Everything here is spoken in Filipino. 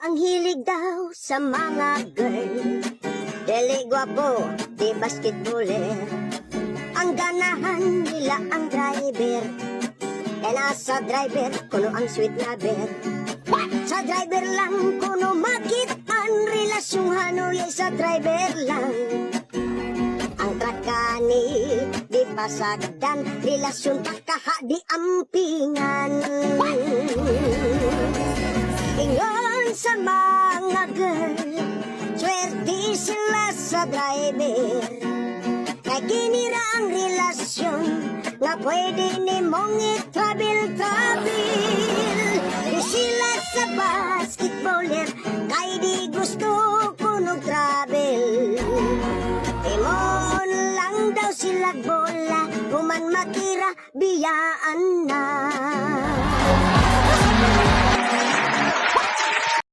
Ang hilig daw sa mga girl, deli gwapo, di basketballer. Ang ganahan nila ang driver, kaya nasa driver, kuno ang sweet lover. Sa driver lang, kuno makit ang relasyong hanuli sa driver lang. Ang trakani, di pasagdan, relasyon pagkaha di ampingan. Ingon sa mga girl, swerte sila sa driver. Kay kinira ang relasyon, nga pwede ni mong i-travel. Di sila sa bus,